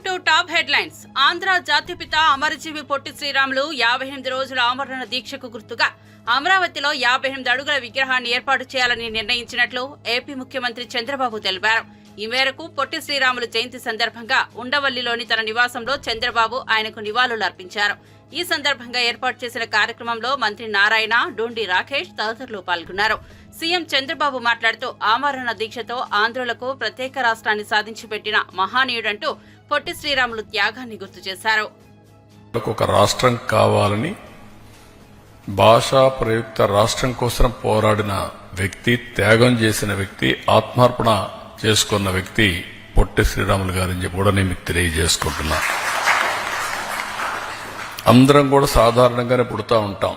Welcome to top headlines. Andhra జాతిపిత అమరజీవి పొట్టి శ్రీరాములు 58 రోజుల ఆమరణ దీక్షకు గుర్తుగా అమరావతిలో 58 అడుగుల విగ్రహాన్ని ఏర్పాటు చేయాలని నిర్ణయించినట్లు ఏపీ ముఖ్యమంత్రి చంద్రబాబు తెలిపారు. ఈ మేరకు పొట్టి శ్రీరాములు జయంతి సందర్భంగా ఉండవల్లిలోని తన నివాసంలో చంద్రబాబు ఆయనకు నివాళులు అర్పించారు. ఈ సందర్భంగా ఏర్పాటు చేసిన కార్యక్రమంలో మంత్రి నారాయణ, డోండి రాకేష్ తదితరులు పాల్గొన్నారు. సీఎం చంద్రబాబు మాట్లాడుతూ ఆమరణ దీక్షతో ఆంధ్రులకు ప్రత్యేక రాష్ట్రాన్ని సాధించి పెట్టిన మహానీయుడంటూ పొట్టి శ్రీరాములు త్యాగాన్ని గుర్తు చేశారు. ఒక రాష్ట్రం కావాలని భాషా ప్రయుక్త రాష్ట్రం కోసం పోరాడిన వ్యక్తి, త్యాగం చేసిన వ్యక్తి, ఆత్మార్పణ చేసుకున్న వ్యక్తి పొట్టి శ్రీరాములు గారని చెప్పి కూడా నేను మీకు తెలియజేసుకుంటున్నా. అందరం కూడా సాధారణంగానే పుడతా ఉంటాం.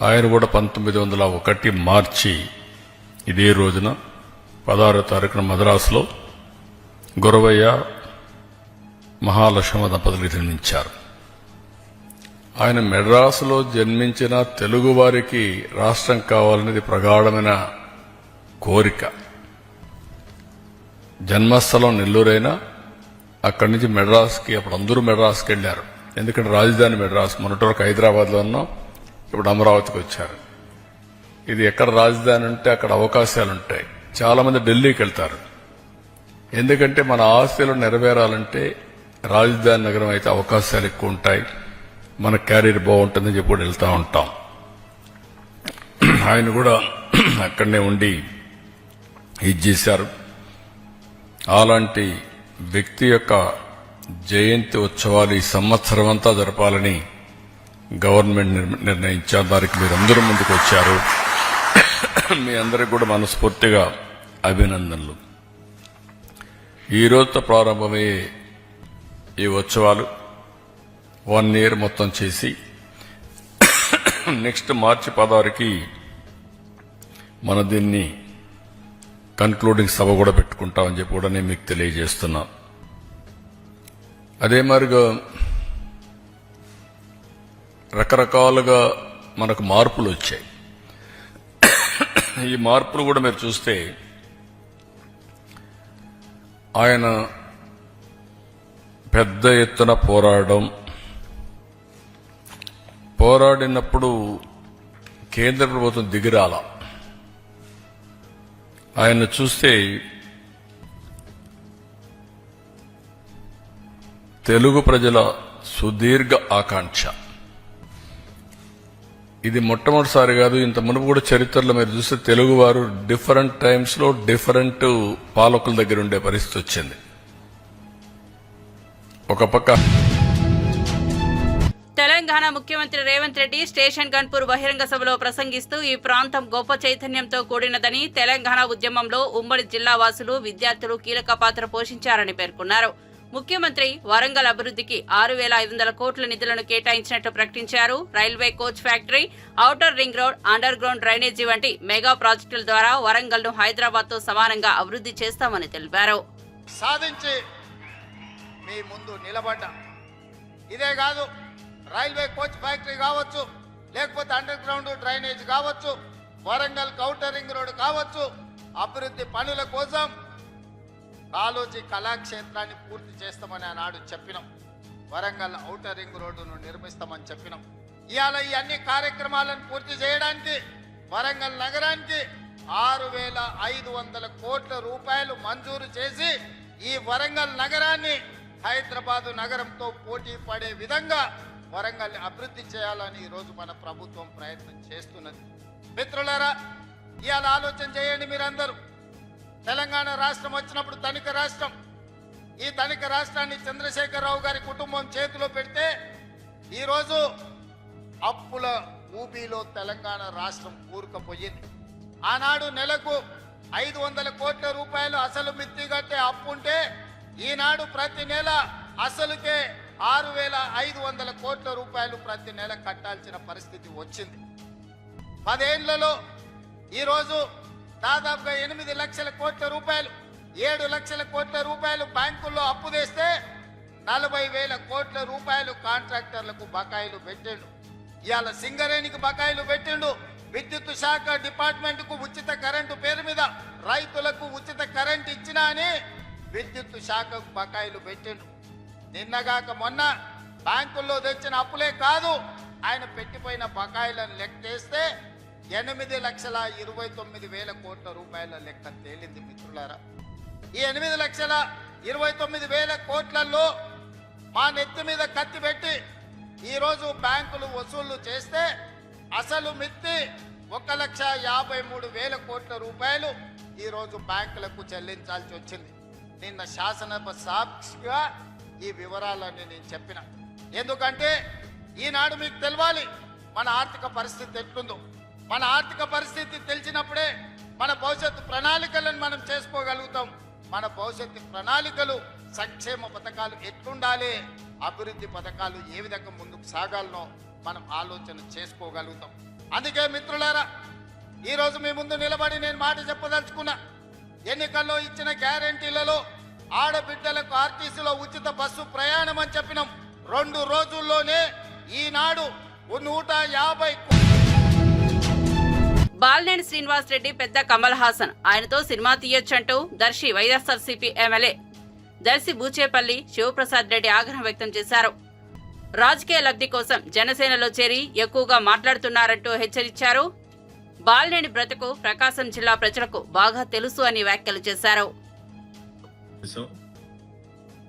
ఆయన కూడా 1901 మార్చి ఇదే రోజున 16వ తారీఖున మద్రాసులో గురవయ్య మహాలక్ష్మ దంపతులకు జన్మించారు. ఆయన మెడ్రాసులో జన్మించిన తెలుగు వారికి రాష్ట్రం కావాలనేది ప్రగాఢమైన కోరిక. జన్మస్థలం నెల్లూరైనా అక్కడి నుంచి మెడ్రాస్కి, అప్పుడు అందరూ మెడ్రాస్కి వెళ్లారు. ఎందుకంటే రాజధాని మెడ్రాస్. మొన్నటి వరకు హైదరాబాద్లో ఉన్నాం, ఇప్పుడు అమరావతికి వచ్చారు. ఇది ఎక్కడ రాజధాని ఉంటే అక్కడ అవకాశాలు ఉంటాయి. చాలా మంది ఢిల్లీకి వెళ్తారు. ఎందుకంటే మన ఆశలు నెరవేరాలంటే రాజధాని నగరం అయితే అవకాశాలు ఎక్కువ ఉంటాయి, మన క్యారియర్ బాగుంటుందని చెప్పి కూడా వెళ్తూ ఉంటాం. ఆయన కూడా అక్కడనే ఉండి ఇది చేశారు. అలాంటి వ్యక్తి యొక్క జయంతి ఉత్సవాలు ఈ సంవత్సరం అంతా జరపాలని గవర్నమెంట్ నిర్ణయించారు. దానికి మీరందరూ ముందుకు వచ్చారు. మీ అందరికి కూడా మనస్ఫూర్తిగా అభినందనలు. ఈ రోజుతో ప్రారంభమయ్యే ఈ ఉత్సవాలు 1 year మొత్తం చేసి నెక్స్ట్ మార్చి 16కి మన దీన్ని కన్క్లూడింగ్ సభ కూడా పెట్టుకుంటామని చెప్పి కూడా నేను మీకు తెలియజేస్తున్నా. అదే మరిగా రకరకాలుగా మనకు మార్పులు వచ్చాయి. ఈ మార్పులు కూడా మీరు చూస్తే ఆయన పెద్ద ఎత్తున పోరాడినప్పుడు కేంద్ర ప్రభుత్వం దిగిరాల. ఆయన చూస్తే తెలుగు ప్రజల సుదీర్ఘ ఆకాంక్ష. ఇది మొట్టమొదటిసారి కాదు, ఇంత మునుపు కూడా చరిత్రలో మీరు చూస్తే తెలుగు వారు డిఫరెంట్ టైమ్స్ లో డిఫరెంట్ పాలకుల దగ్గర ఉండే పరిస్థితి వచ్చింది. ఒక పక్క తెలంగాణ ముఖ్యమంత్రి రేవంత్ రెడ్డి స్టేషన్ గన్పూర్ బహిరంగ సభలో ప్రసంగిస్తూ ఈ ప్రాంతం గొప్ప చైతన్యంతో కూడినదని, తెలంగాణ ఉద్యమంలో ఉమ్మడి జిల్లా వాసులు, విద్యార్థులు కీలక పాత్ర పోషించారని పేర్కొన్నారు. ముఖ్యమంత్రి వరంగల్ అభివృద్ధికి 6,500 కోట్ల నిధులను కేటాయించినట్లు ప్రకటించారు. Railway coach factory, outer ring road, under ground drainage వంటి మెగా ప్రాజెక్టుల ద్వారా వరంగల్ ను హైదరాబాద్ తో సమానంగా అభివృద్ధి చేస్తామని తెలిపారు. సాధించి మీ ముందు నిలబడ్డా. ఇదే కాదు, రైల్వే కోచ్ ఫ్యాక్టరీ కావచ్చు, లేకపోతే అండర్ గ్రౌండ్ డ్రైనేజ్ కావచ్చు, వరంగల్ ఔటర్ రింగ్ రోడ్ కావచ్చు, అభివృద్ధి పనుల కోసం కాళోజీ కళాక్షేత్రాన్ని పూర్తి చేస్తామని ఆనాడు చెప్పినాం. వరంగల్ ఔటర్ రింగ్ రోడ్డును నిర్మిస్తామని చెప్పినాం. ఇవాళ ఈ అన్ని కార్యక్రమాలను పూర్తి చేయడానికి వరంగల్ నగరానికి 6,500 కోట్ల రూపాయలు మంజూరు చేసి ఈ వరంగల్ నగరాన్ని హైదరాబాదు నగరంతో పోటీ పడే విధంగా వరంగల్ అభివృద్ధి చేయాలని ఈరోజు మన ప్రభుత్వం ప్రయత్నం చేస్తున్నది. మిత్రులారా, ఇవాళ ఆలోచన చేయండి మీరందరూ. తెలంగాణ రాష్ట్రం వచ్చినప్పుడు ధనిక రాష్ట్రం. ఈ ధనిక రాష్ట్రాన్ని చంద్రశేఖరరావు గారి కుటుంబం చేతిలో పెడితే ఈరోజు అప్పుల ఊబీలో తెలంగాణ రాష్ట్రం కూరుకుపోయింది. ఆనాడు నెలకు 500 కోట్ల రూపాయలు అసలు మిత్తి కట్టే అప్పు ఉంటే ఈనాడు ప్రతి నెల అసలుకే 6,500 కోట్ల రూపాయలు ప్రతి నెల కట్టాల్సిన పరిస్థితి వచ్చింది. 10 ఏళ్లలో ఈరోజు దాదాపుగా 8 లక్షల కోట్ల రూపాయలు, 7 లక్షల కోట్ల రూపాయలు బ్యాంకుల్లో అప్పు తెస్తే 40,000 కోట్ల రూపాయలు కాంట్రాక్టర్లకు బకాయిలు పెట్టిండు. ఇవాళ సింగరేణికి బకాయిలు పెట్టిండు. విద్యుత్ శాఖ డిపార్ట్మెంట్ కు ఉచిత కరెంటు పేరు మీద రైతులకు ఉచిత కరెంట్ ఇచ్చినా అని విద్యుత్ శాఖకు బకాయిలు పెట్టిండు. నిన్నగాక మొన్న బ్యాంకుల్లో తెచ్చిన అప్పులే కాదు, ఆయన పెట్టిపోయిన బకాయిలను లెక్కేస్తే 8,29,000 కోట్ల రూపాయల లెక్క తేలింది మిత్రులారా. ఈ 8,29,000 కోట్లలో మా నెత్తి మీద కత్తి పెట్టి ఈరోజు బ్యాంకులు వసూళ్లు చేస్తే అసలు మిత్తి 1,53,000 కోట్ల రూపాయలు ఈరోజు బ్యాంకులకు చెల్లించాల్సి వచ్చింది. నిన్న శాసనసభ సాక్షిగా ఈ వివరాలన్నీ నేను చెప్పిన. ఎందుకంటే ఈనాడు మీకు తెలవాలి మన ఆర్థిక పరిస్థితి ఎట్లుందో. మన ఆర్థిక పరిస్థితి తెలిసినప్పుడే మన భవిష్యత్తు ప్రణాళికలను మనం చేసుకోగలుగుతాం. మన భవిష్యత్తు ప్రణాళికలు, సంక్షేమ పథకాలు ఎట్లుండాలి, అభివృద్ధి పథకాలు ఏ విధంగా ముందుకు సాగాలనో మనం ఆలోచన చేసుకోగలుగుతాం. అందుకే మిత్రులారా, ఈరోజు మీ ముందు నిలబడి నేను మాట చెప్పదలుచుకున్నా. ఎన్నికల్లో ఇచ్చిన గ్యారంటీలలో ఆడబిడ్డలకు ఆర్టీసీలో ఉచిత బస్సు ప్రయాణం అని చెప్పినాం. 2 రోజుల్లోనే ఈనాడు 150 బాలినేని శ్రీనివాస్ రెడ్డి పెద్ద కమల్ హాసన్, ఆయనతో సినిమా తీయొచ్చంటూ దర్శి వైఎస్ఆర్సీపీ ఎమ్మెల్యే దర్శి బూచేపల్లి శివప్రసాద్ రెడ్డి ఆగ్రహం వ్యక్తం చేశారు. రాజకీయ లబ్ధి కోసం జనసేనలో చేరి ఎక్కువగా మాట్లాడుతున్నారంటూ హెచ్చరించారు. బాలినేని బ్రతుకు ప్రకాశం జిల్లా ప్రజలకు బాగా తెలుసు అని వ్యాఖ్యలు చేశారు.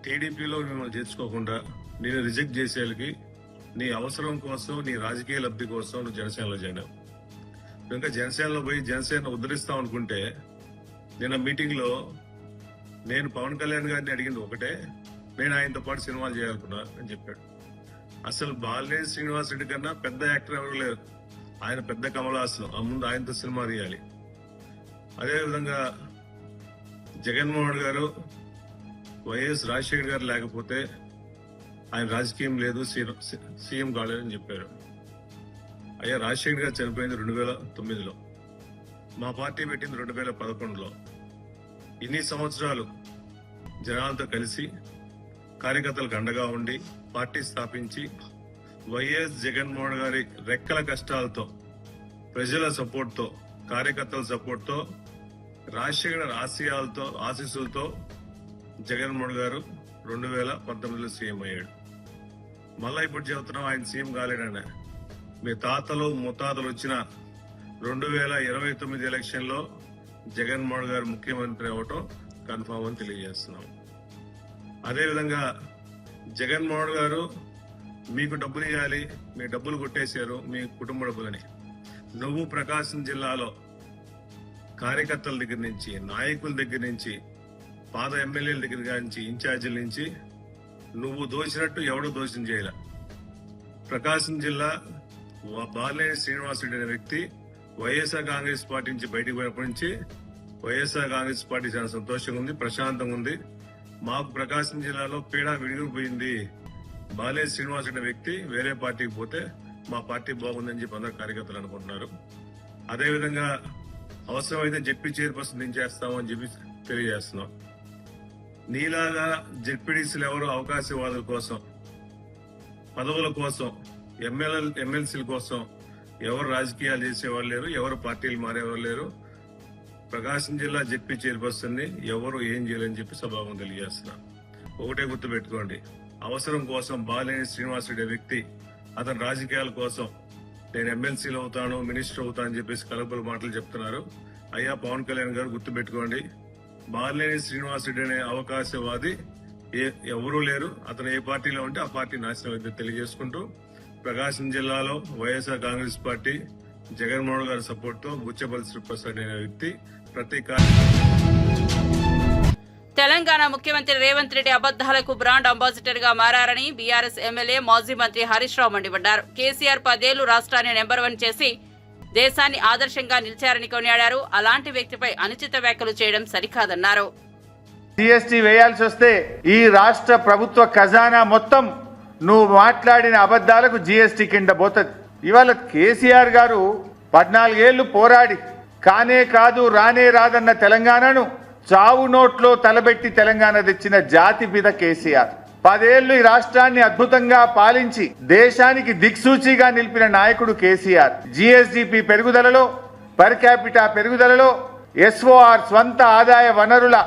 టీడీపీలో మిమ్మల్ని చేర్చుకోకుండా నేను రిజెక్ట్ చేసేళ్ళకి నీ అవసరం కోసం, నీ రాజకీయ లబ్ధి కోసం నువ్వు జనసేనలో చేరావు. ఇంకా జనసేనలో పోయి జనసేన ఉద్ధరిస్తాం అనుకుంటే, నిన్న మీటింగ్ లో నేను పవన్ కళ్యాణ్ గారిని అడిగింది ఒకటే, నేను ఆయనతో పాటు సినిమాలు చేయాలనుకున్నా అని చెప్పాడు. అసలు బాలినేని శ్రీనివాస్ రెడ్డి కన్నా పెద్ద యాక్టర్ ఎవరు లేరు. ఆయన పెద్ద కమలాసనం, ఆ ముందు ఆయనతో సినిమా తీయాలి. అదేవిధంగా జగన్మోహన్ గారు, వైఎస్ రాజశేఖర్ గారు లేకపోతే ఆయన రాజకీయం లేదు, సీఎం కాలేదని చెప్పారు. అయ్యా, రాజశేఖర్ గారు చనిపోయింది 2009లో, మా పార్టీ పెట్టింది 2011లో. ఇన్ని సంవత్సరాలు జనాలతో కలిసి కార్యకర్తలకు అండగా ఉండి పార్టీ స్థాపించి వైఎస్ జగన్మోహన్ గారి రెక్కల కష్టాలతో, ప్రజల సపోర్ట్తో, కార్యకర్తల సపోర్ట్తో, రాజశేఖర్ ఆశయాలతో, ఆశీస్సులతో జగన్మోహన్ గారు 2019లో సీఎం అయ్యాడు. మళ్ళా ఇప్పుడు చెబుతున్నాం ఆయన సీఎం కాలేడని. మీ తాతలు ముత్తాతలు వచ్చిన 2029 ఎలక్షన్ లో జగన్మోహన్ గారు ముఖ్యమంత్రి అవటం కన్ఫామ్ అని తెలియజేస్తున్నాం. అదేవిధంగా జగన్మోహన్ గారు మీకు డబ్బులు ఇవ్వాలి, మీ డబ్బులు కొట్టేశారు, మీ కుటుంబ డబ్బులని. నువ్వు ప్రకాశం జిల్లాలో కార్యకర్తల దగ్గర నుంచి, నాయకుల దగ్గర నుంచి, పాత ఎమ్మెల్యేల దగ్గర నుంచి, ఇన్ఛార్జీల నుంచి నువ్వు దోచినట్టు ఎవడో దోషం చేయాల. ప్రకాశం జిల్లా బాలినేని శ్రీనివాస్ రెడ్డి అనే వ్యక్తి వైఎస్ఆర్ కాంగ్రెస్ పార్టీ నుంచి బయటకు పోయినప్పటి నుంచి వైఎస్ఆర్ కాంగ్రెస్ పార్టీ చాలా సంతోషంగా ఉంది, ప్రశాంతంగా ఉంది. మాకు ప్రకాశం జిల్లాలో పీడా విడిగిపోయింది. బాలినేని శ్రీనివాస్ రెడ్డి వ్యక్తి వేరే పార్టీకి పోతే మా పార్టీ బాగుందని చెప్పి అందరు కార్యకర్తలు అనుకుంటున్నారు. అదేవిధంగా అవసరమైతే జెడ్పీ చైర్పర్సన్ దించేస్తామని చెప్పి తెలియజేస్తున్నాం. నీలాగా జెడ్పీడీసీలు ఎవరు అవకాశవాదుల కోసం, పదవుల కోసం, ఎమ్మెల్సీల కోసం ఎవరు రాజకీయాలు చేసేవాళ్ళు లేరు, ఎవరు పార్టీలు మారేవారు లేరు. ప్రకాశం జిల్లా జెడ్పీ చైర్పర్సన్ ని ఎవరు ఏం చేయాలని చెప్పి సభాగం తెలియజేస్తున్నా. ఒకటే గుర్తుపెట్టుకోండి, అవసరం కోసం బాలినేని శ్రీనివాస్ రెడ్డి వ్యక్తి అతని రాజకీయాల కోసం నేను ఎమ్మెల్సీలు అవుతాను, మినిస్టర్ అవుతాను అని చెప్పేసి కలపల మాటలు చెప్తున్నారు. అయ్యా పవన్ కళ్యాణ్ గారు గుర్తుపెట్టుకోండి, బాలినేని శ్రీనివాస్ రెడ్డి అనే అవకాశవాది ఎవరూ లేరు. అతను ఏ పార్టీలో ఉంటే ఆ పార్టీ నాశనం అయితే తెలియజేసుకుంటూ, ప్రకాశం జిల్లాలో వైఎస్ఆర్ కాంగ్రెస్ పార్టీ జగన్మోహన్ గారి సపోర్ట్ తో బుచ్చేపల్లి శ్రీప్రసాద్ అనే వ్యక్తి ప్రతి తెలంగాణ ముఖ్యమంత్రి రేవంత్ రెడ్డి అబద్దాలకు బ్రాండ్ అంబాసిడర్ గా మారని బీఆర్ఎస్ ఎమ్మెల్యే మాజీ మంత్రి హరీష్ రావు మండిపడ్డారు. కేసీఆర్ 10 ఏళ్లు రాష్ట్రాన్ని నెంబర్ 1 చేసి దేశాన్ని ఆదర్శంగా నిలిచారని కొనియాడారు. అలాంటి వ్యక్తిపై అనుచిత వ్యాఖ్యలు చేయడం సరికాదన్నారు. జీఎస్టీ వేయాల్సి వస్తే ఈ రాష్ట్ర ప్రభుత్వ ఖజానా మొత్తం నువ్వు మాట్లాడిన అబద్దాలకు జీఎస్టీ కింద పోతుంది. ఇవాళ కేసీఆర్ గారు 14 ఏళ్లు పోరాడి కానే కాదు రానే రాదన్న తెలంగాణను చావు నోట్లో తలబెట్టి తెలంగాణ తెచ్చిన జాతి పిత కేసీఆర్. 10 ఏళ్లు ఈ రాష్ట్రాన్ని అద్భుతంగా పాలించి దేశానికి దిక్సూచిగా నిలిపిన నాయకుడు కేసీఆర్. జీఎస్డీపీ పెరుగుదలలో, పర్ క్యాపిటా పెరుగుదలలో, ఎస్ఓఆర్ స్వంత ఆదాయ వనరుల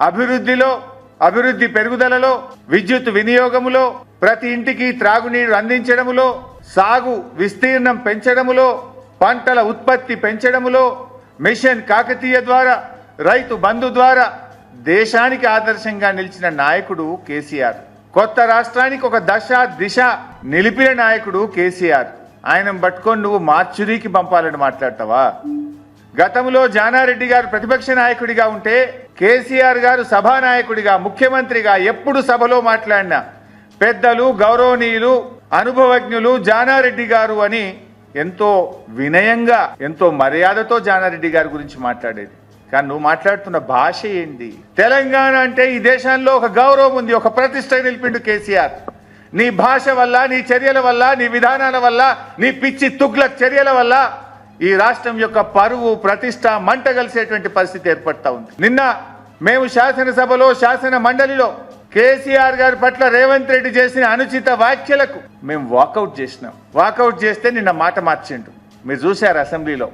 అభివృద్ధి పెరుగుదలలో, విద్యుత్ వినియోగములో, ప్రతి ఇంటికి త్రాగునీరు అందించడములో, సాగు విస్తీర్ణం పెంచడములో, పంటల ఉత్పత్తి పెంచడములో, మిషన్ కాకతీయ ద్వారా, రైతు బంధు ద్వారా దేశానికి ఆదర్శంగా నిలిచిన నాయకుడు కేసీఆర్. కొత్త రాష్ట్రానికి ఒక దిశ నిలిపిన నాయకుడు కేసీఆర్. ఆయన పట్టుకొని నువ్వు మార్చురీకి పంపాలని మాట్లాడతావా? గతంలో జానారెడ్డి గారు ప్రతిపక్ష నాయకుడిగా ఉంటే కేసీఆర్ గారు సభానాయకుడిగా, ముఖ్యమంత్రిగా ఎప్పుడు సభలో మాట్లాడినా పెద్దలు, గౌరవనీయులు, అనుభవజ్ఞులు జానారెడ్డి గారు అని ఎంతో వినయంగా, ఎంతో మర్యాదతో జానారెడ్డి గారి గురించి మాట్లాడేది. కానీ నువ్వు మాట్లాడుతున్న భాష ఏంటి? తెలంగాణ అంటే ఈ దేశంలో ఒక గౌరవం ఉంది, ఒక ప్రతిష్ట నిలిపిండు కేసీఆర్. నీ భాష వల్ల, నీ చర్యల వల్ల, నీ విధానాల వల్ల, నీ పిచ్చి తుగ్లక్ చర్యల వల్ల ఈ రాష్ట్రం యొక్క పరువు ప్రతిష్ట మంట కలిసేటువంటి పరిస్థితి ఏర్పడతా ఉంది. నిన్న మేము శాసనసభలో, శాసన మండలిలో కేసీఆర్ గారి పట్ల రేవంత్ రెడ్డి చేసిన అనుచిత వ్యాఖ్యలకు మేము వాకౌట్ చేసినాం. వాకౌట్ చేస్తే నిన్న మాట మార్చిండు. మీరు చూశారు అసెంబ్లీలో.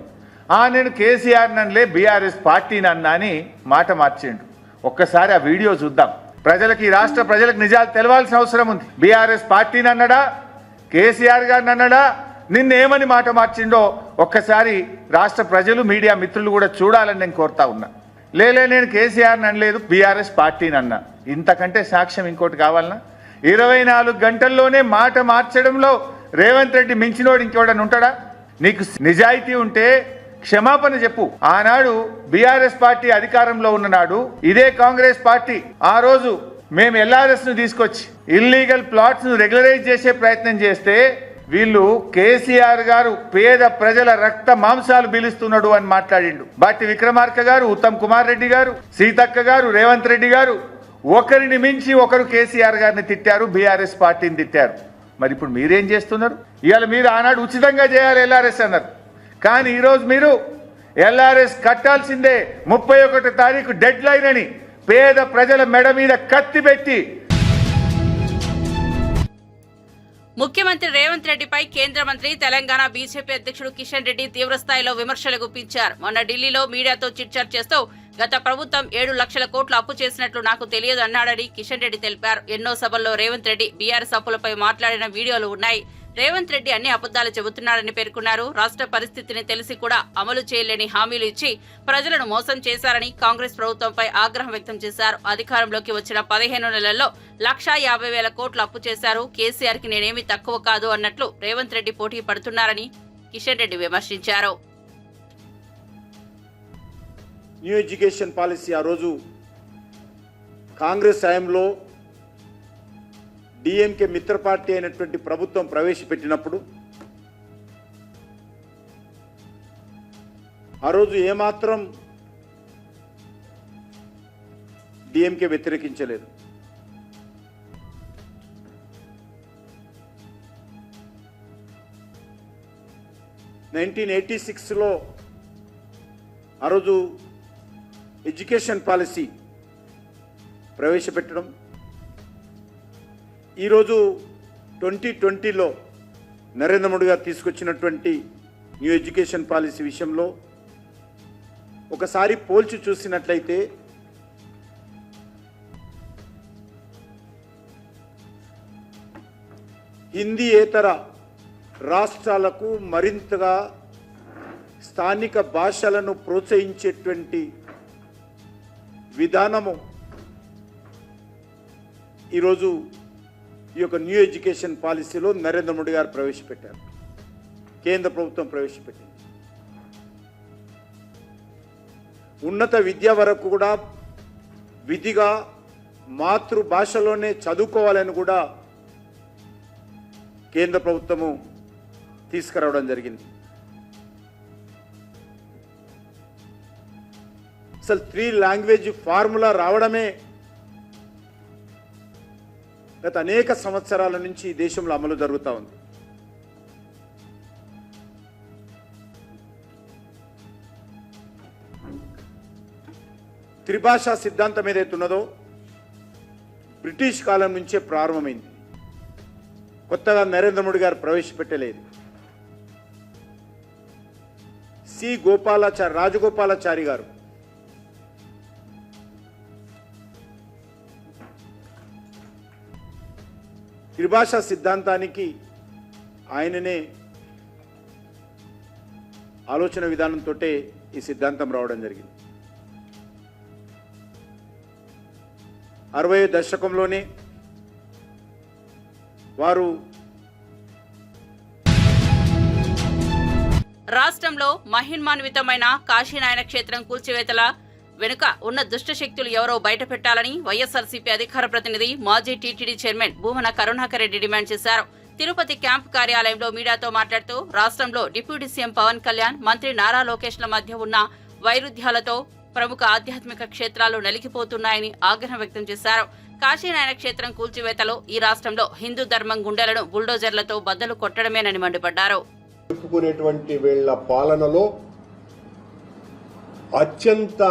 నేను కేసీఆర్ నన్నులే, బీఆర్ఎస్ పార్టీని అన్నా అని మాట మార్చిండు. ఒక్కసారి ఆ వీడియో చూద్దాం. ప్రజలకు, ఈ రాష్ట్ర ప్రజలకు నిజాలు తెలవాల్సిన అవసరం ఉంది. బీఆర్ఎస్ పార్టీని అన్నాడా, కేసీఆర్ గారిని అన్నాడా, నిన్నేమని మాట మార్చిండో ఒక్కసారి రాష్ట్ర ప్రజలు, మీడియా మిత్రులు కూడా చూడాలని నేను కోరుతా ఉన్నా. నేను కేసీఆర్ని అనలేదు, బీఆర్ఎస్ పార్టీని అన్నా. ఇంతకంటే సాక్ష్యం ఇంకోటి కావాలన్నా? 24 గంటల్లోనే మాట మార్చడంలో రేవంత్ రెడ్డి మించినోడు ఇంకోడని ఉంటాడా? నీకు నిజాయితీ ఉంటే క్షమాపణ చెప్పు. ఆనాడు బీఆర్ఎస్ పార్టీ అధికారంలో ఉన్ననాడు ఇదే కాంగ్రెస్ పార్టీ ఆ రోజు మేము ఎల్ఆర్ఎస్ ను తీసుకొచ్చి ఇల్లీగల్ ప్లాట్స్ ను రెగ్యులరైజ్ చేసే ప్రయత్నం చేస్తే వీళ్ళు కేసీఆర్ గారు పేద ప్రజల రక్త మాంసాలు పీలుస్తున్నాడు అని మాట్లాడిండు. బట్టి విక్రమార్క గారు, ఉత్తమ్ కుమార్ రెడ్డి గారు, సీతక్క గారు, రేవంత్ రెడ్డి గారు ఒకరిని మించి ఒకరు కేసీఆర్ గారిని తిట్టారు, బీఆర్ఎస్ పార్టీని తిట్టారు. మరి ఇప్పుడు మీరేం చేస్తున్నారు? ఇవాళ మీరు ఆనాడు ఉచితంగా చేయాలి ఎల్ఆర్ఎస్ అన్నారు. కానీ ఈరోజు మీరు ఎల్ఆర్ఎస్ కట్టాల్సిందే, 31 తారీఖు డెడ్ లైన్ అని పేద ప్రజల మెడ మీద కత్తి పెట్టి ముఖ్యమంత్రి రేవంత్ రెడ్డిపై కేంద్ర మంత్రి, తెలంగాణ బీజేపీ అధ్యక్షుడు కిషన్ రెడ్డి తీవ్రస్థాయిలో విమర్శలు గుప్పించారు. మొన్న ఢిల్లీలో మీడియాతో చిట్చాట్ చేస్తూ గత ప్రభుత్వం 7 లక్షల కోట్లు అప్పు చేసినట్లు నాకు తెలియదు అన్నాడని కిషన్ రెడ్డి తెలిపారు. ఎన్నో సభల్లో రేవంత్ రెడ్డి బీఆర్ఎస్ అప్పులపై మాట్లాడిన వీడియోలు ఉన్నాయి. రేవంత్ రెడ్డి అన్ని అబద్దాలు చెబుతున్నారని పేర్కొన్నారు. రాష్ట్ర పరిస్థితిని తెలిసి కూడా అమలు చేయలేని హామీలు ఇచ్చి ప్రజలను మోసం చేశారని కాంగ్రెస్ ప్రభుత్వంపై ఆగ్రహం వ్యక్తం చేశారు. అధికారంలోకి వచ్చిన 15 నెలల్లో 1,50,000 కోట్లు అప్పు చేశారు. కేసీఆర్ కి నేనేమి తక్కువ కాదు అన్నట్లు రేవంత్ రెడ్డి పోటీ పడుతున్నారని కిషన్ రెడ్డి విమర్శించారు. న్యూ ఎడ్యుకేషన్ పాలసీ ఆ రోజు కాంగ్రెస్ హయాంలో డిఎంకే మిత్ర పార్టీ అయినటువంటి ప్రభుత్వం ప్రవేశపెట్టినప్పుడు ఆ రోజు ఏమాత్రం డిఎంకే వ్యతిరేకించలేదు. లో ఆ రోజు ఎడ్యుకేషన్ పాలసీ ప్రవేశపెట్టడం, ఈరోజు 2020లో నరేంద్ర మోడీ గారు తీసుకొచ్చినటువంటి న్యూ ఎడ్యుకేషన్ పాలసీ విషయంలో ఒకసారి పోల్చి చూసినట్లయితే హిందీయేతర రాష్ట్రాలకు మరింతగా స్థానిక భాషలను ప్రోత్సహించేటువంటి విధానము ఈరోజు ఈ యొక్క న్యూ ఎడ్యుకేషన్ పాలసీలో నరేంద్ర మోడీ గారు ప్రవేశపెట్టారు, కేంద్ర ప్రభుత్వం ప్రవేశపెట్టింది. ఉన్నత విద్య వరకు కూడా విధిగా మాతృభాషలోనే చదువుకోవాలని కూడా కేంద్ర ప్రభుత్వము తీసుకురావడం జరిగింది. అసలు 3 లాంగ్వేజ్ ఫార్ములా రావడమే గత అనేక సంవత్సరాల నుంచి ఈ దేశంలో అమలు జరుగుతూ ఉంది. త్రిభాషా సిద్ధాంతం ఏదైతే ఉన్నదో బ్రిటిష్ కాలం నుంచే ప్రారంభమైంది, కొత్తగా నరేంద్ర మోడీ గారు ప్రవేశపెట్టలేదు. రాజగోపాలాచారి గారు త్రిభాషా సిద్ధాంతానికి ఆయననే ఆలోచన విధానంతో ఈ సిద్ధాంతం రావడం జరిగింది. 60 దశకంలోనే వారు రాష్ట్రంలో మహిన్మాన్వితమైన కాశీనాయన క్షేత్రం కూల్చివేతల వెనుక ఉన్న దుష్ట శక్తులు ఎవరో బయటపెట్టాలని వైఎస్ఆర్సీపీ అధికార ప్రతినిధి మాజీ TTD chairman Bhumana Karunakar Reddy demand చేశారు. తిరుపతి క్యాంపు కార్యాలయంలో మీడియాతో మాట్లాడుతూ రాష్ట్రంలో డిప్యూటీ సీఎం పవన్ కళ్యాణ్, మంత్రి నారా లోకేష్ల మధ్య ఉన్న వైరుధ్యాలతో ప్రముఖ ఆధ్యాత్మిక క్షేత్రాలు నలిగిపోతున్నాయని ఆగ్రహం వ్యక్తం చేశారు. కాశీనాయన క్షేత్రం కూల్చివేతలో ఈ రాష్ట్రంలో హిందూ ధర్మం గుండెలను బుల్డోజర్లతో బద్దలు కొట్టడమేనని మండిపడ్డారు. చెప్పుకునేటువంటి వీళ్ల పాలనలో అత్యంత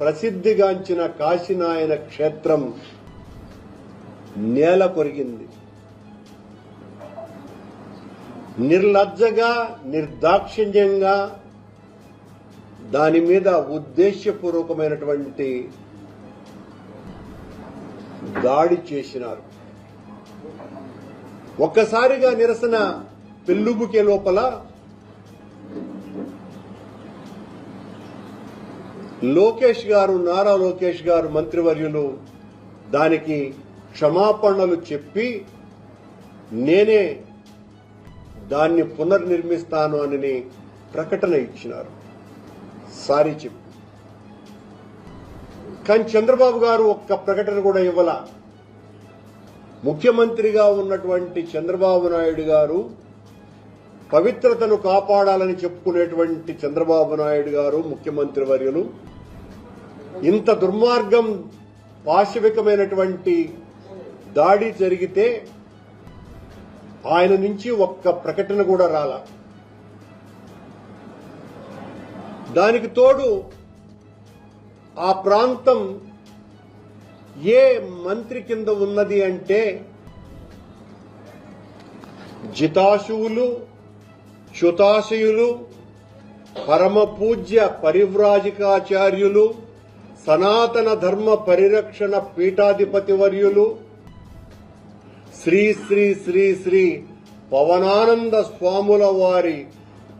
ప్రసిద్ధిగాంచిన కాశీనాయన క్షేత్రం నేల కొరిగింది. నిర్లజ్జగా, నిర్దాక్షిణ్యంగా దాని మీద ఉద్దేశ్యపూర్వకమైనటువంటి దాడి చేసినారు. ఒక్కసారిగా నిరసన పెల్లుబుకే లోపల లోకేష్ గారు, నారా లోకేష్ గారు మంత్రివర్యులు దానికి క్షమాపణలు చెప్పి నేనే దాన్ని పునర్నిర్మిస్తాను అని ప్రకటన ఇచ్చినారు, సారీ చెప్పి. కానీ చంద్రబాబు గారు ఒక్క ప్రకటన కూడా ఇవ్వాల. ముఖ్యమంత్రిగా ఉన్నటువంటి చంద్రబాబు నాయుడు గారు, పవిత్రతను కాపాడాలని చెప్పుకునేటువంటి చంద్రబాబు నాయుడు గారు ముఖ్యమంత్రి వర్యులు ఇంత దుర్మార్గం, పాశవికమైనటువంటి దాడి జరిగితే ఆయన నుంచి ఒక్క ప్రకటన కూడా రాల. దానికి తోడు ఆ ప్రాంతం ఏ మంత్రి కింద ఉన్నది అంటే జితాశువులు, చ్యుతాశయులు, పరమ పూజ్య పరివ్రాజికాచార్యులు, సనాతన ధర్మ పరిరక్షణ పీఠాధిపతి వర్యులు శ్రీ శ్రీ శ్రీ శ్రీ పవనానంద స్వాముల వారి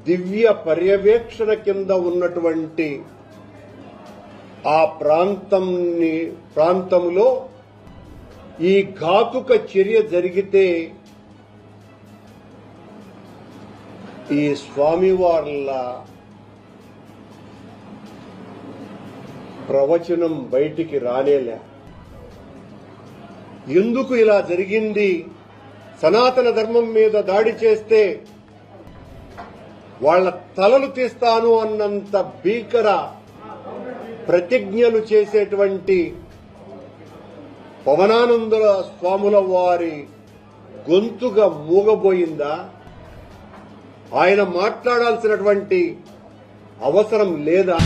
దివ్య పర్యవేక్షణ కింద ఉన్నటువంటి ఆ ప్రాంతంలో ఈ ఘాతుక చర్య జరిగితే ఈ స్వామివార్ల ప్రవచనం బయటికి రానేలే. ఎందుకు ఇలా జరిగింది? సనాతన ధర్మం మీద దాడి చేస్తే వాళ్ల తలలు తీస్తాను అన్నంత భీకర ప్రతిజ్ఞలు చేసేటువంటి పవనానందుల స్వాముల వారి గొంతుగా మూగబోయిందా? ఆయన మాట్లాడాల్సినటువంటి అవసరం లేదా?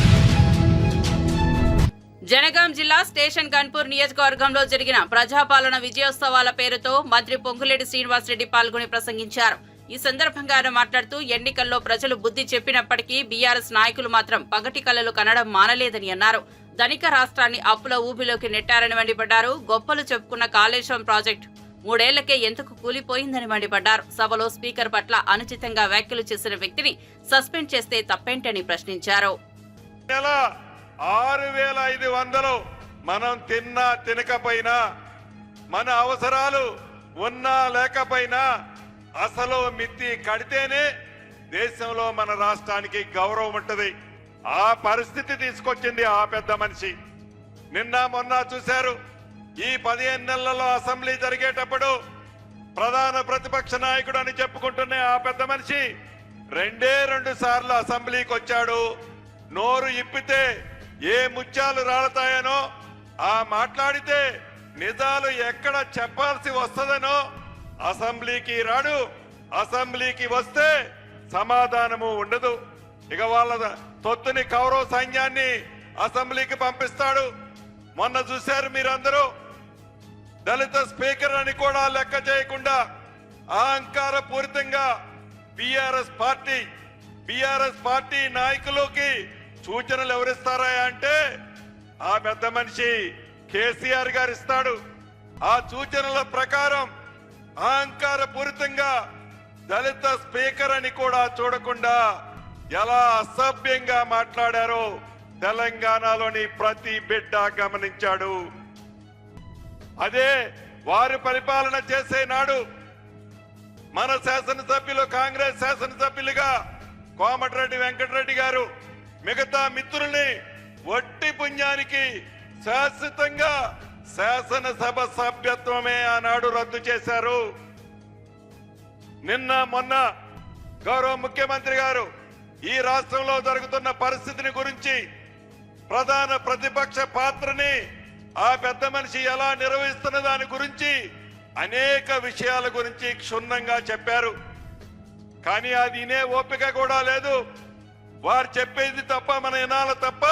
జనగాం జిల్లా స్టేషన్ గన్పూర్ నియోజకవర్గంలో జరిగిన ప్రజాపాలన విజయోత్సవాల పేరుతో మంత్రి పొంగులేటి శ్రీనివాసరెడ్డి పాల్గొని ప్రసంగించారు. ఈ సందర్భంగా ఆయన మాట్లాడుతూ ఎన్నికల్లో ప్రజలు బుద్ధి చెప్పినప్పటికీ బీఆర్ఎస్ నాయకులు మాత్రం పగటి కలలు కనడం మానలేదని అన్నారు. ధనిక రాష్ట్రాన్ని అప్పుల ఊబిలోకి నెట్టారని మండిపడ్డారు. గొప్పలు చెప్పుకున్న కాళేశ్వరం ప్రాజెక్టు 3 ఏళ్లకే ఎందుకు కూలిపోయిందని మండిపడ్డారు. సభలో స్పీకర్ పట్ల అనుచితంగా వ్యాఖ్యలు చేసిన వ్యక్తిని సస్పెండ్ చేస్తే తప్పేంటని ప్రశ్నించారు. 6,500 మనం తిన్నా తినకపోయినా, మన అవసరాలు ఉన్నా లేకపోయినా అసలు మిత్తి కడితేనే దేశంలో మన రాష్ట్రానికి గౌరవం ఉంటది. ఆ పరిస్థితి తీసుకొచ్చింది ఆ పెద్ద మనిషి. నిన్న మొన్న చూశారు, ఈ 15 నెలలలో అసెంబ్లీ జరిగేటప్పుడు ప్రధాన ప్రతిపక్ష నాయకుడు అని చెప్పుకుంటున్న ఆ పెద్ద మనిషి 2 సార్లు అసెంబ్లీకి వచ్చాడు. నోరు ఇప్పితే ఏ ముత్యాలు రాలతాయనో, ఆ మాట్లాడితే నిజాలు ఎక్కడ చెప్పాల్సి వస్తుందనో అసెంబ్లీకి రాడు. అసెంబ్లీకి వస్తే సమాధానము ఉండదు. ఇక వాళ్ళ తొత్తుని కౌరవ సైన్యాన్ని అసెంబ్లీకి పంపిస్తాడు. మొన్న చూశారు మీరందరూ, దళిత స్పీకర్ అని కూడా లెక్క చేయకుండా అహంకార పూరితంగా బీఆర్ఎస్ పార్టీ నాయకులకి సూచనలు ఎవరిస్తారా అంటే ఆ పెద్ద మనిషి కేసీఆర్ గారు ఇస్తాడు. ఆ సూచనల ప్రకారం అహంకారపూరితంగా దళిత స్పీకర్ అని కూడా చూడకుండా ఎలా అసభ్యంగా మాట్లాడారో తెలంగాణలోని ప్రతి బిడ్డ గమనించాడు. అదే వారు పరిపాలన చేసే నాడు మన శాసనసభ్యులు, కాంగ్రెస్ శాసనసభ్యులుగా కోమటిరెడ్డి వెంకటరెడ్డి గారు మిగతా మిత్రుల్ని వట్టి పుణ్యానికి శాశ్వతంగా శాసనసభ సభ్యత్వమే ఆనాడు రద్దు చేశారు. నిన్న మొన్న గౌరవ ముఖ్యమంత్రి గారు ఈ రాష్ట్రంలో జరుగుతున్న పరిస్థితిని గురించి, ప్రధాన ప్రతిపక్ష పాత్రని ఆ పెద్ద మనిషి ఎలా నిర్వహిస్తున్న దాని గురించి అనేక విషయాల గురించి క్షుణ్ణంగా చెప్పారు. కానీ అది వినే ఓపిక కూడా లేదు. వారు చెప్పేది తప్ప మన వినాల తప్ప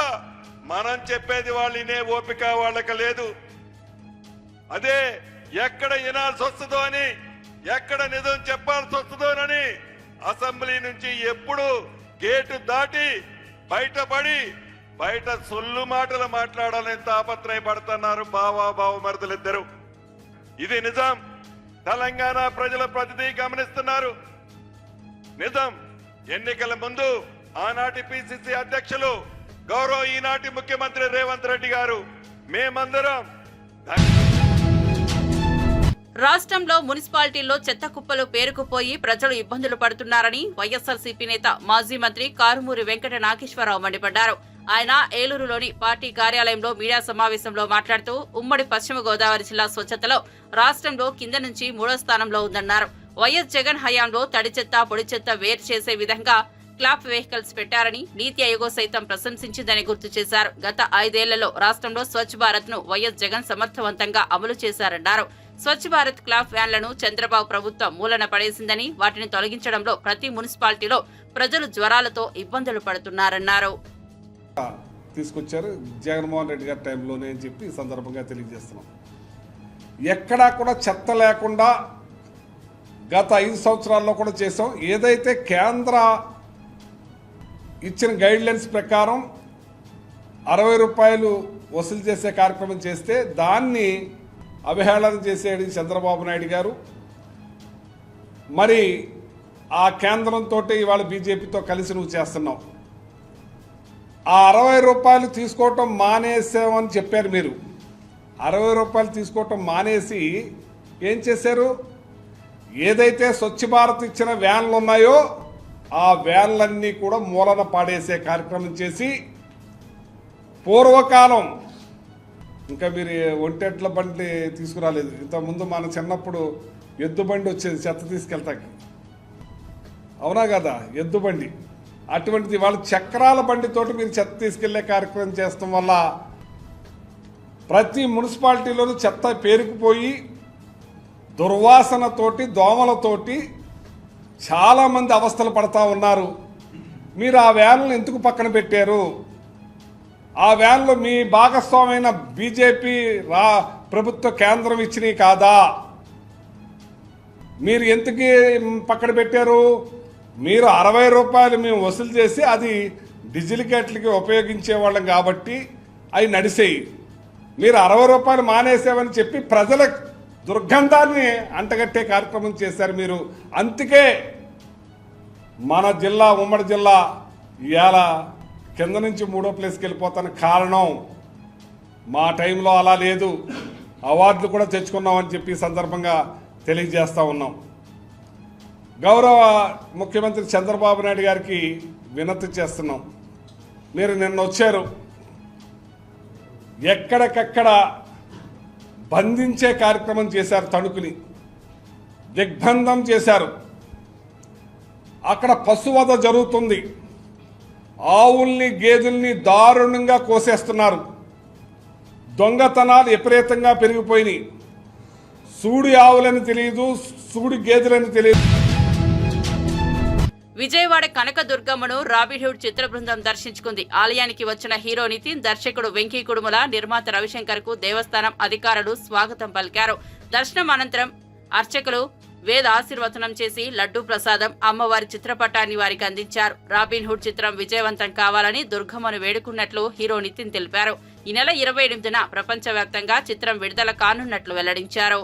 మనం చెప్పేది వాళ్ళు వినే ఓపిక వాళ్ళకి లేదు. అదే ఎక్కడ వినాల్సి వస్తుందో అని, ఎక్కడ నిజం చెప్పాల్సి వస్తుందోనని అసెంబ్లీ నుంచి ఎప్పుడు గేటు దాటి బయటపడి బయట సొల్లు మాటలు మాట్లాడాలని తాపత్రయపడుతున్నారు బావమరుదులిద్దరు. ఇది నిజం. తెలంగాణ ప్రజల ప్రతిదీ గమనిస్తున్నారు. నిజం. ఎన్నికల ముందు ఆనాటి పిసిసి అధ్యక్షులు గౌరవ ఈనాటి ముఖ్యమంత్రి రేవంత్ రెడ్డి గారు మేమందరం రాష్ట్రంలో మున్సిపాలిటీల్లో చెత్త కుప్పలు పేరుకుపోయి ప్రజలు ఇబ్బందులు పడుతున్నారని వైఎస్సార్సీపీ నేత మాజీ మంత్రి కారుమూరి వెంకట నాగేశ్వరరావు మండిపడ్డారు. ఆయన ఏలూరులోని పార్టీ కార్యాలయంలో మీడియా సమావేశంలో మాట్లాడుతూ ఉమ్మడి పశ్చిమ గోదావరి జిల్లా స్వచ్ఛతలో రాష్ట్రంలో కింద నుంచి 3వ స్థానంలో ఉందన్నారు. వైఎస్ జగన్ హయాంలో తడి చెత్త, పొడి చెత్త వేరు చేసే విధంగా క్లాప్ వెహికల్స్ పెట్టారని నీతి ఆయోగ్ సైతం ప్రశంసించిందని గుర్తు చేశారు. గత 5 ఏళ్లలో రాష్ట్రంలో స్వచ్ఛ భారత్ ను వైఎస్ జగన్ సమర్థవంతంగా అమలు చేశారన్నారు. స్వచ్ఛ భారత్ క్లాప్ వ్యాన్లను చంద్రబాబు ప్రభుత్వం మూలన పడేసిందని, వాటిని తొలగించడంలో ప్రతి మున్సిపాలిటీలో ప్రజలు జ్వరాలతో ఇబ్బందులు పడుతున్నారన్నారు. తీసుకొచ్చారు జగన్మోహన్ రెడ్డి గారి టైంలోనే అని చెప్పి ఈ సందర్భంగా తెలియజేస్తున్నాం. ఎక్కడా కూడా చెత్త లేకుండా గత 5 సంవత్సరాల్లో కూడా చేసాం. ఏదైతే కేంద్ర ఇచ్చిన గైడ్లైన్స్ ప్రకారం 60 రూపాయలు వసూలు చేసే కార్యక్రమం చేస్తే దాన్ని అవహేళన చేసేది చంద్రబాబు నాయుడు గారు. మరి ఆ కేంద్రంతో ఇవాళ బీజేపీతో కలిసి నువ్వు చేస్తున్నావు. ఆ 60 రూపాయలు తీసుకోవటం మానేసామని చెప్పారు మీరు. 60 రూపాయలు తీసుకోవటం మానేసి ఏం చేశారు? ఏదైతే స్వచ్ఛ భారత్ ఇచ్చిన వ్యాన్లు ఉన్నాయో ఆ వ్యాన్లన్నీ కూడా మూలన పాడేసే కార్యక్రమం చేసి, పూర్వకాలం ఇంకా మీరు ఒంటెట్ల బండి తీసుకురాలేదు. ఇంతకుముందు మన చిన్నప్పుడు ఎద్దు బండి వచ్చేది చెత్త తీసుకెళ్తాకి, అవునా కదా, ఎద్దు బండి. అటువంటిది వాళ్ళ చక్రాల బండితోటి మీరు చెత్త తీసుకెళ్లే కార్యక్రమం చేస్తాం వల్ల ప్రతి మున్సిపాలిటీలోనూ చెత్త పేరుకుపోయి దుర్వాసనతోటి, దోమలతోటి చాలామంది అవస్థలు పడతా ఉన్నారు. మీరు ఆ వ్యాన్లను ఎందుకు పక్కన పెట్టారు? ఆ వ్యాన్లు మీ భాగస్వామైన బీజేపీ ప్రభుత్వ కేంద్రం ఇచ్చినవి కాదా? మీరు ఎందుకు పక్కన పెట్టారు? మీరు 60 రూపాయలు మేము వసూలు చేసి అది డిజిలికేట్లకి ఉపయోగించేవాళ్ళం కాబట్టి అవి నడిసేయి. మీరు 60 రూపాయలు మానేసామని చెప్పి ప్రజల దుర్గంధాన్ని అంటగట్టే కార్యక్రమం చేశారు మీరు. అందుకే మన జిల్లా, ఉమ్మడి జిల్లా ఇవాళ కింద నుంచి 3వ ప్లేస్కి వెళ్ళిపోతాను. కారణం మా టైంలో అలా లేదు, అవార్డులు కూడా తెచ్చుకున్నామని చెప్పి సందర్భంగా తెలియజేస్తూ ఉన్నాం. గౌరవ ముఖ్యమంత్రి చంద్రబాబు నాయుడు గారికి వినతి చేస్తున్నాం. మీరు నిన్న వచ్చారు, ఎక్కడికక్కడ బంధించే కార్యక్రమం చేశారు, తణుకుని దిగ్బంధం చేశారు. అక్కడ పశువధ జరుగుతుంది. ఆవుల్ని, గేదెల్ని దారుణంగా కోసేస్తున్నారు. దొంగతనాలు విపరీతంగా పెరిగిపోయినాయి. సూడి ఆవులని తెలియదు, సూడి గేదెలని తెలియదు. విజయవాడ కనకదుర్గమ్మను రాబిన్హుడ్ చిత్ర బృందం దర్శించుకుంది. ఆలయానికి వచ్చిన హీరో నితిన్, దర్శకుడు వెంకీ కుడుముల, నిర్మాత రవిశంకర్ కు దేవస్థానం అధికారులు స్వాగతం పలికారు. దర్శనం అనంతరం అర్చకులు వేద ఆశీర్వచనం చేసి లడ్డూ ప్రసాదం, అమ్మవారి చిత్రపటాన్ని వారికి అందించారు. రాబిన్హుడ్ చిత్రం విజయవంతం కావాలని దుర్గమ్మను వేడుకున్నట్లు హీరో నితిన్ తెలిపారు. ఈ నెల 28న ప్రపంచవ్యాప్తంగా చిత్రం విడుదల కానున్నట్లు వెల్లడించారు.